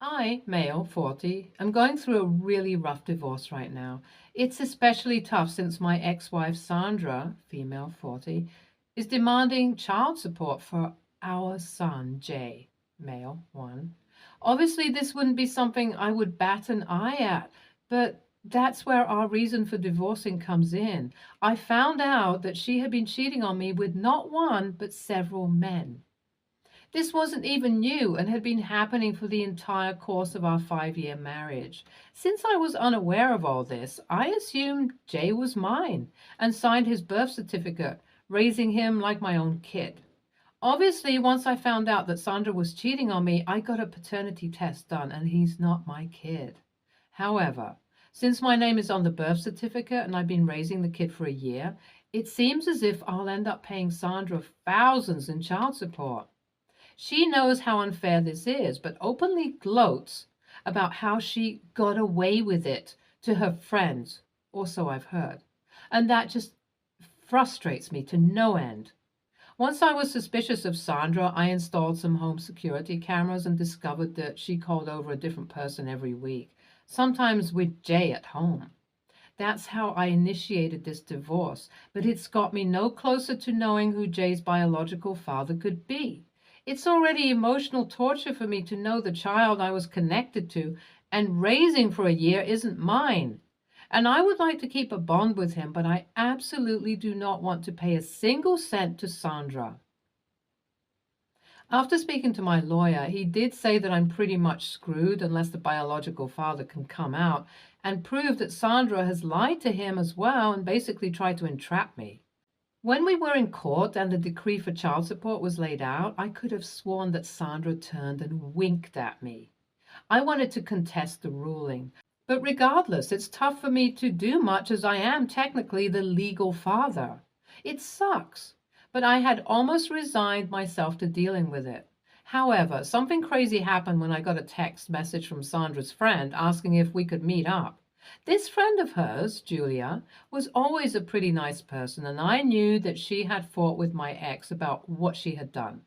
I, male, 40, am going through a really rough divorce right now. It's especially tough since my ex-wife Sandra, female, 40, is demanding child support for our son, Jay, male, 1. Obviously, this wouldn't be something I would bat an eye at, but that's where our reason for divorcing comes in. I found out that she had been cheating on me with not one, but several men. This wasn't even new and had been happening for the entire course of our 5-year marriage. Since I was unaware of all this, I assumed Jay was mine and signed his birth certificate, raising him like my own kid. Obviously, once I found out that Sandra was cheating on me, I got a paternity test done and he's not my kid. However, since my name is on the birth certificate and I've been raising the kid for a year, it seems as if I'll end up paying Sandra thousands in child support. She knows how unfair this is, but openly gloats about how she got away with it to her friends, or so I've heard. And that just frustrates me to no end. Once I was suspicious of Sandra, I installed some home security cameras and discovered that she called over a different person every week, sometimes with Jay at home. That's how I initiated this divorce, but it's got me no closer to knowing who Jay's biological father could be. It's already emotional torture for me to know the child I was connected to and raising for a year isn't mine. And I would like to keep a bond with him, but I absolutely do not want to pay a single cent to Sandra. After speaking to my lawyer, he did say that I'm pretty much screwed unless the biological father can come out and prove that Sandra has lied to him as well and basically tried to entrap me. When we were in court and the decree for child support was laid out, I could have sworn that Sandra turned and winked at me. I wanted to contest the ruling, but regardless, it's tough for me to do much as I am technically the legal father. It sucks, but I had almost resigned myself to dealing with it. However, something crazy happened when I got a text message from Sandra's friend asking if we could meet up. This friend of hers, Julia, was always a pretty nice person, and I knew that she had fought with my ex about what she had done.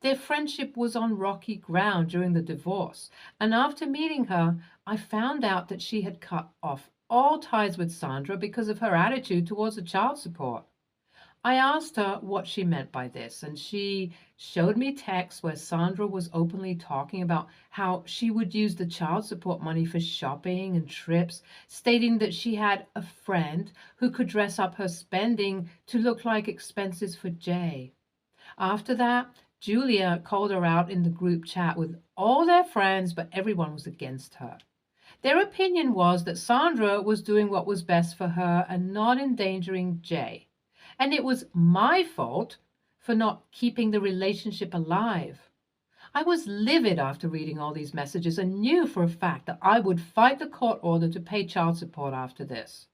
Their friendship was on rocky ground during the divorce, and after meeting her, I found out that she had cut off all ties with Sandra because of her attitude towards the child support. I asked her what she meant by this, and she showed me texts where Sandra was openly talking about how she would use the child support money for shopping and trips, stating that she had a friend who could dress up her spending to look like expenses for Jay. After that, Julia called her out in the group chat with all their friends, but everyone was against her. Their opinion was that Sandra was doing what was best for her and not endangering Jay. And it was my fault for not keeping the relationship alive. I was livid after reading all these messages and knew for a fact that I would fight the court order to pay child support after this.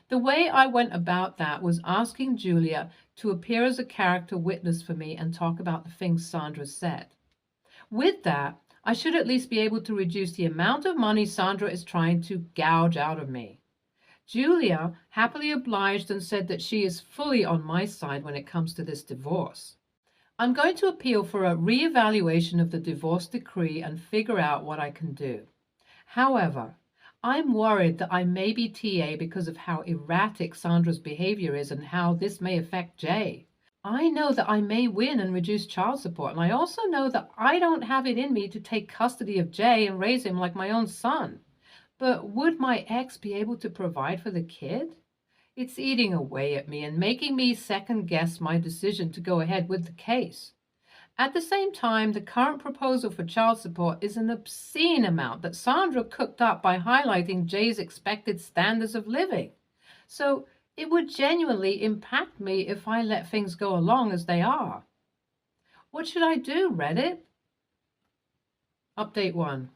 The way I went about that was asking Julia to appear as a character witness for me and talk about the things Sandra said. With that, I should at least be able to reduce the amount of money Sandra is trying to gouge out of me. Julia happily obliged and said that she is fully on my side when it comes to this divorce. I'm going to appeal for a reevaluation of the divorce decree and figure out what I can do. However, I'm worried that I may be TA because of how erratic Sandra's behavior is and how this may affect Jay. I know that I may win and reduce child support, and I also know that I don't have it in me to take custody of Jay and raise him like my own son. But would my ex be able to provide for the kid? It's eating away at me and making me second guess my decision to go ahead with the case. At the same time, the current proposal for child support is an obscene amount that Sandra cooked up by highlighting Jay's expected standards of living. So it would genuinely impact me if I let things go along as they are. What should I do, Reddit? Update 1.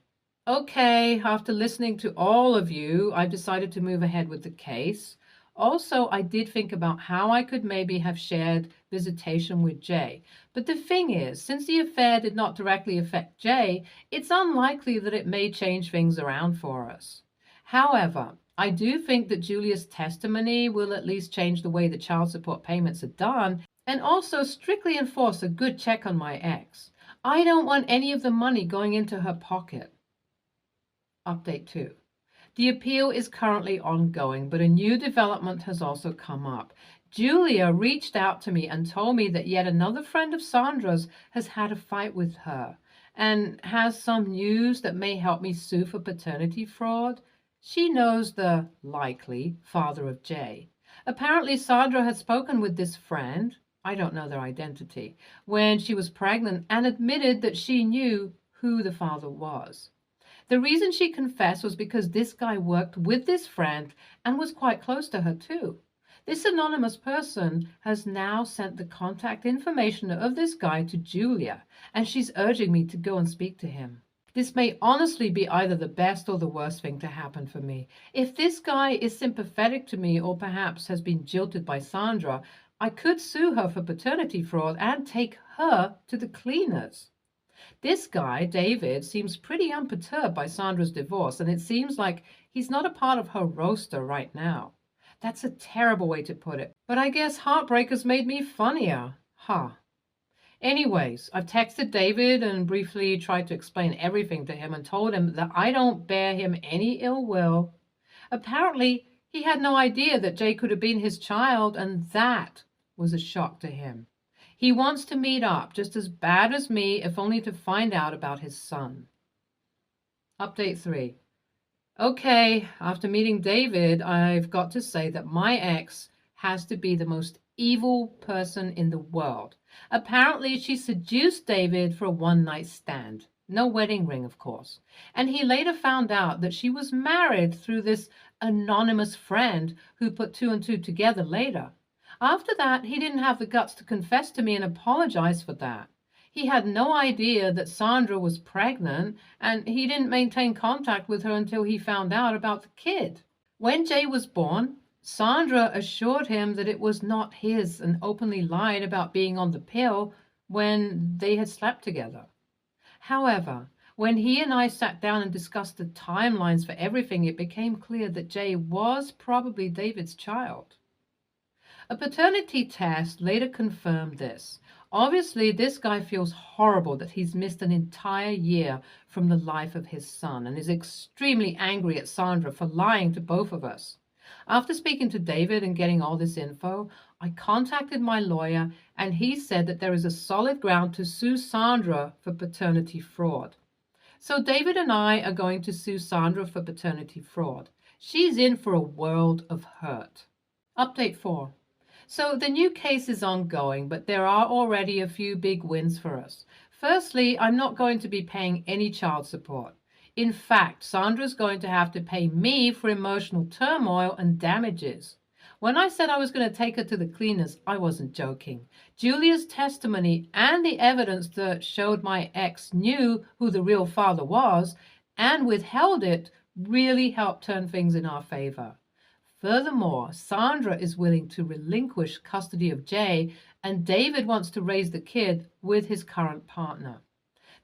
Okay, after listening to all of you, I've decided to move ahead with the case. Also, I did think about how I could maybe have shared visitation with Jay. But the thing is, since the affair did not directly affect Jay, it's unlikely that it may change things around for us. However, I do think that Julia's testimony will at least change the way the child support payments are done and also strictly enforce a good check on my ex. I don't want any of the money going into her pocket. Update 2. The appeal is currently ongoing, but a new development has also come up. Julia reached out to me and told me that yet another friend of Sandra's has had a fight with her and has some news that may help me sue for paternity fraud. She knows the likely father of Jay. Apparently, Sandra had spoken with this friend, I don't know their identity, when she was pregnant and admitted that she knew who the father was. The reason she confessed was because this guy worked with this friend and was quite close to her too. This anonymous person has now sent the contact information of this guy to Julia, and she's urging me to go and speak to him. This may honestly be either the best or the worst thing to happen for me. If this guy is sympathetic to me or perhaps has been jilted by Sandra, I could sue her for paternity fraud and take her to the cleaners. This guy, David, seems pretty unperturbed by Sandra's divorce, and it seems like he's not a part of her roster right now. That's a terrible way to put it, but I guess heartbreakers made me funnier. Huh. Anyways, I've texted David and briefly tried to explain everything to him and told him that I don't bear him any ill will. Apparently, he had no idea that Jay could have been his child, and that was a shock to him. He wants to meet up just as bad as me, if only to find out about his son. Update 3. Okay, after meeting David, I've got to say that my ex has to be the most evil person in the world. Apparently, she seduced David for a one-night stand. No wedding ring, of course. And he later found out that she was married through this anonymous friend who put two and two together later. After that, he didn't have the guts to confess to me and apologize for that. He had no idea that Sandra was pregnant, and he didn't maintain contact with her until he found out about the kid. When Jay was born, Sandra assured him that it was not his and openly lied about being on the pill when they had slept together. However, when he and I sat down and discussed the timelines for everything, it became clear that Jay was probably David's child. A paternity test later confirmed this. Obviously, this guy feels horrible that he's missed an entire year from the life of his son and is extremely angry at Sandra for lying to both of us. After speaking to David and getting all this info, I contacted my lawyer, and he said that there is a solid ground to sue Sandra for paternity fraud. So David and I are going to sue Sandra for paternity fraud. She's in for a world of hurt. Update 4. So the new case is ongoing, but there are already a few big wins for us. Firstly, I'm not going to be paying any child support. In fact, Sandra's going to have to pay me for emotional turmoil and damages. When I said I was going to take her to the cleaners, I wasn't joking. Julia's testimony and the evidence that showed my ex knew who the real father was and withheld it really helped turn things in our favor. Furthermore, Sandra is willing to relinquish custody of Jay, and David wants to raise the kid with his current partner.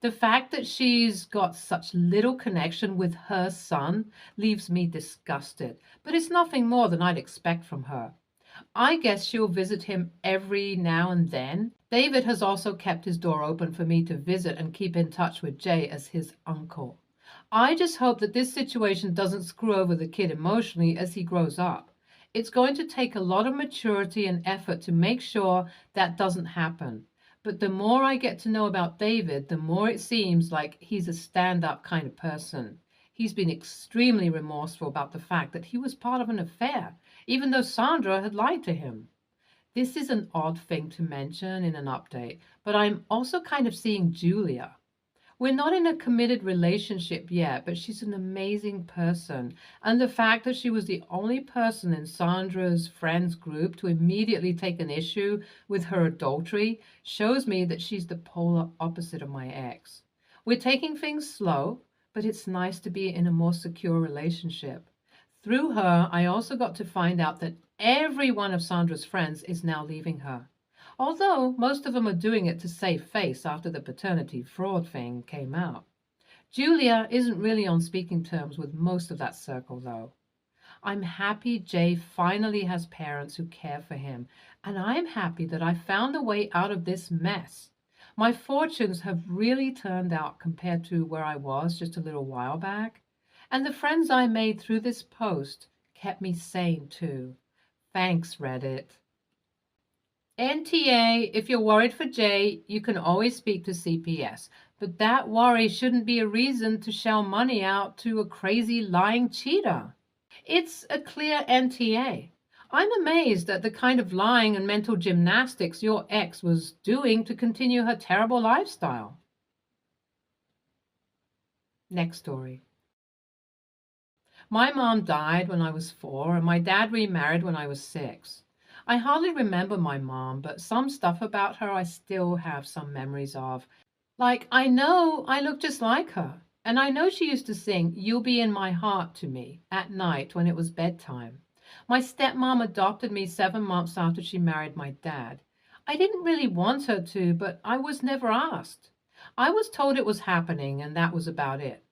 The fact that she's got such little connection with her son leaves me disgusted, but it's nothing more than I'd expect from her. I guess she'll visit him every now and then. David has also kept his door open for me to visit and keep in touch with Jay as his uncle. I just hope that this situation doesn't screw over the kid emotionally as he grows up. It's going to take a lot of maturity and effort to make sure that doesn't happen. But the more I get to know about David, the more it seems like he's a stand-up kind of person. He's been extremely remorseful about the fact that he was part of an affair, even though Sandra had lied to him. This is an odd thing to mention in an update, but I'm also kind of seeing Julia. We're not in a committed relationship yet, but she's an amazing person. And the fact that she was the only person in Sandra's friends group to immediately take an issue with her adultery shows me that she's the polar opposite of my ex. We're taking things slow, but it's nice to be in a more secure relationship. Through her, I also got to find out that every one of Sandra's friends is now leaving her. Although most of them are doing it to save face after the paternity fraud thing came out. Julia isn't really on speaking terms with most of that circle, though. I'm happy Jay finally has parents who care for him, and I'm happy that I found a way out of this mess. My fortunes have really turned out compared to where I was just a little while back, And the friends I made through this post kept me sane too. Thanks, Reddit. NTA, if you're worried for Jay, you can always speak to CPS, but that worry shouldn't be a reason to shell money out to a crazy lying cheater. It's a clear NTA. I'm amazed at the kind of lying and mental gymnastics your ex was doing to continue her terrible lifestyle. Next story. My mom died when I was 4, and my dad remarried when I was 6. I hardly remember my mom, but some stuff about her I still have some memories of. Like, I know I look just like her, and I know she used to sing "You'll Be in My Heart" to me at night when it was bedtime. My stepmom adopted me 7 months after she married my dad. I didn't really want her to, but I was never asked. I was told it was happening, and that was about it.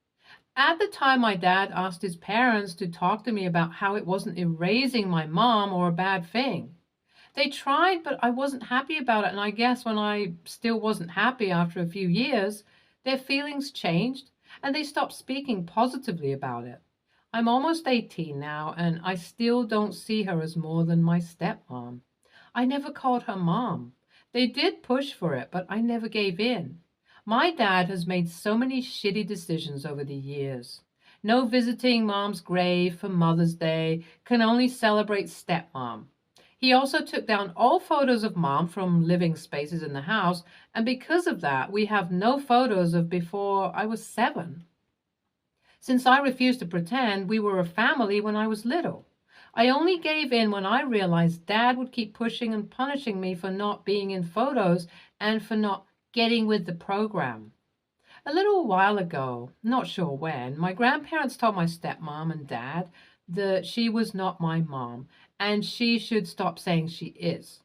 At the time, my dad asked his parents to talk to me about how it wasn't erasing my mom or a bad thing. They tried, but I wasn't happy about it, and I guess when I still wasn't happy after a few years, their feelings changed, and they stopped speaking positively about it. I'm almost 18 now, and I still don't see her as more than my stepmom. I never called her mom. They did push for it, but I never gave in. My dad has made so many shitty decisions over the years. No visiting mom's grave for Mother's Day, can only celebrate stepmom. He also took down all photos of mom from living spaces in the house, and because of that, we have no photos of before I was 7. Since I refused to pretend we were a family when I was little, I only gave in when I realized Dad would keep pushing and punishing me for not being in photos and for not getting with the program. A little while ago, not sure when, my grandparents told my stepmom and dad that she was not my mom and she should stop saying she is.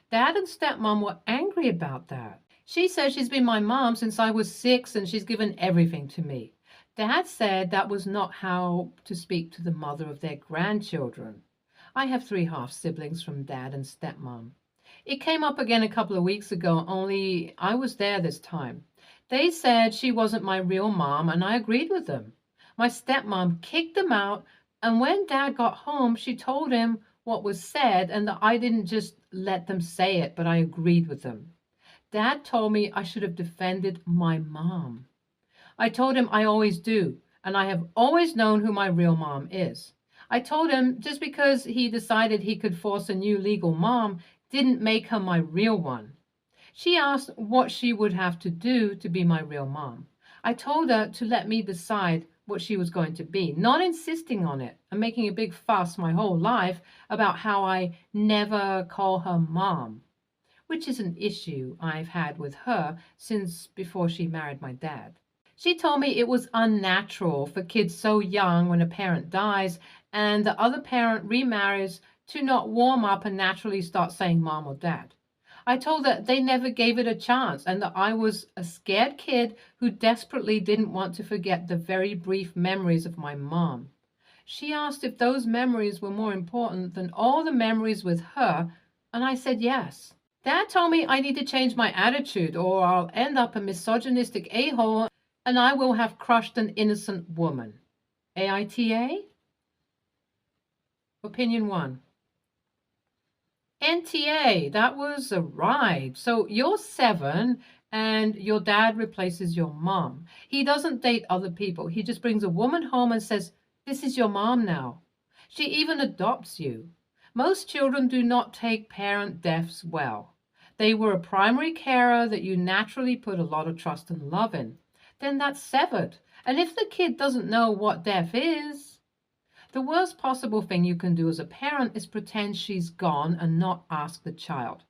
Dad and stepmom were angry about that. She says she's been my mom since I was 6 and she's given everything to me. Dad said that was not how to speak to the mother of their grandchildren. I have 3 half siblings from dad and stepmom. It came up again a couple of weeks ago, only I was there this time. They said she wasn't my real mom, and I agreed with them. My stepmom kicked them out, and when Dad got home, she told him what was said and that I didn't just let them say it, but I agreed with them. Dad told me I should have defended my mom. I told him I always do, and I have always known who my real mom is. I told him just because he decided he could force a new legal mom didn't make her my real one. She asked what she would have to do to be my real mom. I told her to let me decide what she was going to be, not insisting on it and making a big fuss my whole life about how I never call her mom, which is an issue I've had with her since before she married my dad. She told me it was unnatural for kids so young when a parent dies and the other parent remarries to not warm up and naturally start saying mom or dad. I told her they never gave it a chance and that I was a scared kid who desperately didn't want to forget the very brief memories of my mom. She asked if those memories were more important than all the memories with her, and I said yes. Dad told me I need to change my attitude or I'll end up a misogynistic a-hole and I will have crushed an innocent woman. AITA? Opinion 1. NTA, that was a ride. So you're 7 and your dad replaces your mom. He doesn't date other people. He just brings a woman home and says, "This is your mom now." She even adopts you. Most children do not take parent deaths well. They were a primary carer that you naturally put a lot of trust and love in. Then that's severed. And if the kid doesn't know what death is, the worst possible thing you can do as a parent is pretend she's gone and not ask the child.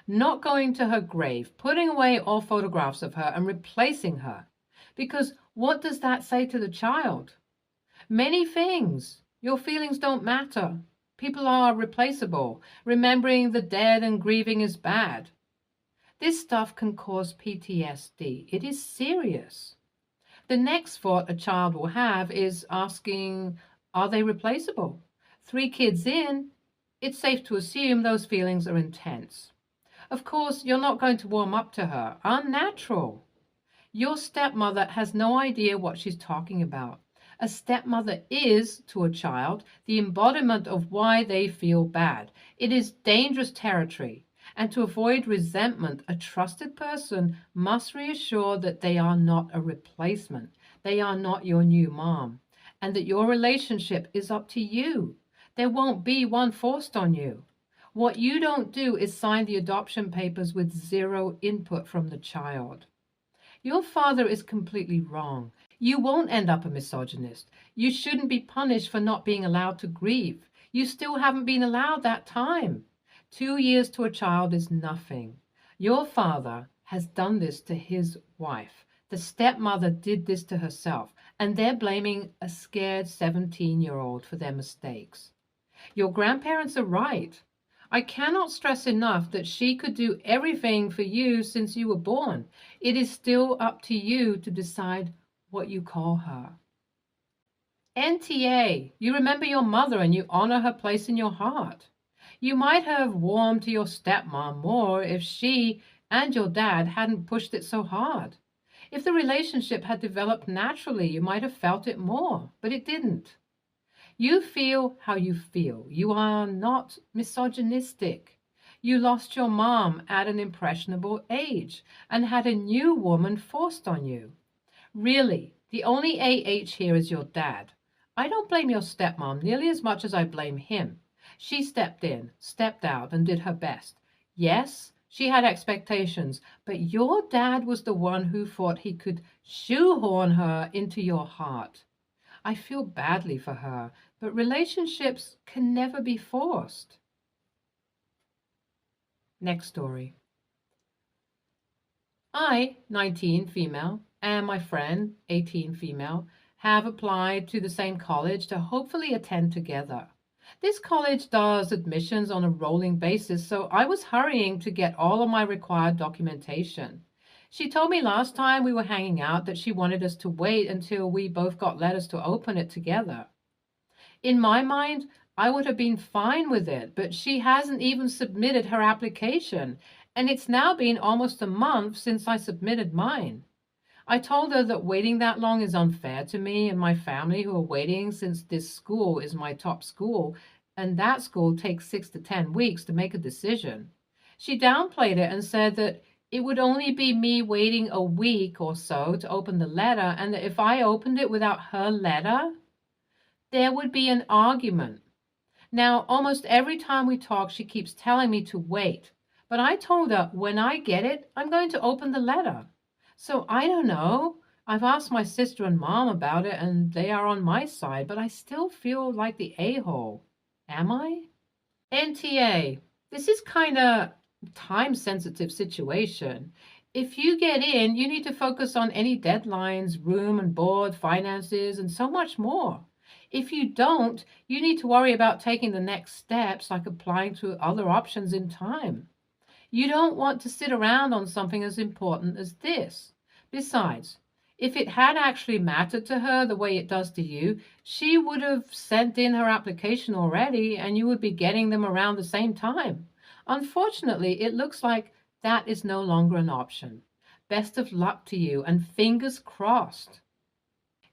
Not going to her grave, putting away all photographs of her and replacing her. Because what does that say to the child? Many things. Your feelings don't matter. People are replaceable. Remembering the dead and grieving is bad. This stuff can cause PTSD. It is serious. The next thought a child will have is asking, are they replaceable? 3 kids in, it's safe to assume those feelings are intense. Of course, you're not going to warm up to her. Unnatural. Your stepmother has no idea what she's talking about. A stepmother is, to a child, the embodiment of why they feel bad. It is dangerous territory. And to avoid resentment, a trusted person must reassure that they are not a replacement. They are not your new mom. And that your relationship is up to you. There won't be one forced on you. What you don't do is sign the adoption papers with zero input from the child. Your father is completely wrong. You won't end up a misogynist. You shouldn't be punished for not being allowed to grieve. You still haven't been allowed that time. 2 years to a child is nothing. Your father has done this to his wife. The stepmother did this to herself, and they're blaming a scared 17-year-old for their mistakes. Your grandparents are right. I cannot stress enough that she could do everything for you since you were born. It is still up to you to decide what you call her. NTA, you remember your mother and you honor her place in your heart. You might have warmed to your stepmom more if she and your dad hadn't pushed it so hard. If the relationship had developed naturally, you might have felt it more, but it didn't. You feel how you feel. You are not misogynistic. You lost your mom at an impressionable age and had a new woman forced on you. Really, the only AH here is your dad. I don't blame your stepmom nearly as much as I blame him. She stepped in, stepped out, and did her best. Yes, she had expectations, but your dad was the one who thought he could shoehorn her into your heart. I feel badly for her, but relationships can never be forced. Next story. I, 19, female, and my friend, 18, female, have applied to the same college to hopefully attend together. This college does admissions on a rolling basis, so I was hurrying to get all of my required documentation. She told me last time we were hanging out that she wanted us to wait until we both got letters to open it together. In my mind, I would have been fine with it, but she hasn't even submitted her application, and it's now been almost a month since I submitted mine. I told her that waiting that long is unfair to me and my family who are waiting since this school is my top school, and that school takes 6 to 10 weeks to make a decision. She downplayed it and said that it would only be me waiting a week or so to open the letter, and that if I opened it without her letter, there would be an argument. Now, almost every time we talk, she keeps telling me to wait, but I told her when I get it, I'm going to open the letter. So I don't know. I've asked my sister and mom about it, and they are on my side, but I still feel like the a-hole. Am I? NTA, this is kind of time-sensitive situation. If you get in, you need to focus on any deadlines, room and board, finances, and so much more. If you don't, you need to worry about taking the next steps, like applying to other options in time. You don't want to sit around on something as important as this. Besides, if it had actually mattered to her the way it does to you, she would have sent in her application already, and you would be getting them around the same time. Unfortunately, it looks like that is no longer an option. Best of luck to you, and fingers crossed.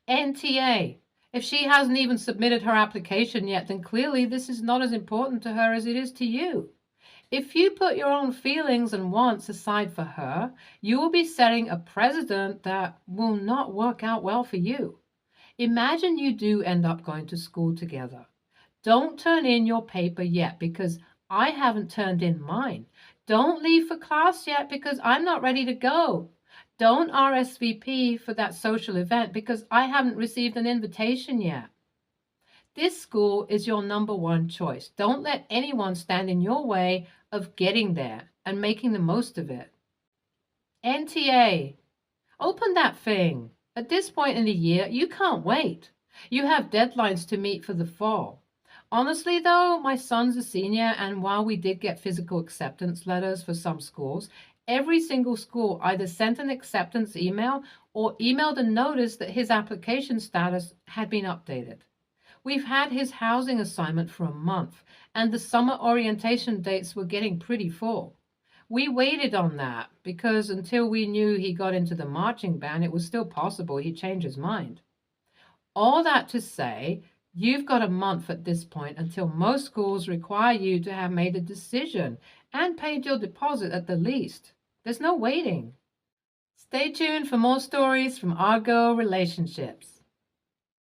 NTA. If she hasn't even submitted her application yet, then clearly this is not as important to her as it is to you. If you put your own feelings and wants aside for her, you will be setting a precedent that will not work out well for you. Imagine you do end up going to school together. Don't turn in your paper yet because I haven't turned in mine. Don't leave for class yet because I'm not ready to go. Don't RSVP for that social event because I haven't received an invitation yet. This school is your number one choice. Don't let anyone stand in your way of getting there and making the most of it. NTA, open that thing. At this point in the year, you can't wait. You have deadlines to meet for the fall. Honestly, though, my son's a senior, and while we did get physical acceptance letters for some schools, every single school either sent an acceptance email or emailed a notice that his application status had been updated. We've had his housing assignment for a month, and the summer orientation dates were getting pretty full. We waited on that because until we knew he got into the marching band, it was still possible he'd change his mind. All that to say, you've got a month at this point until most schools require you to have made a decision and paid your deposit at the least. There's no waiting. Stay tuned for more stories from our girl relationships.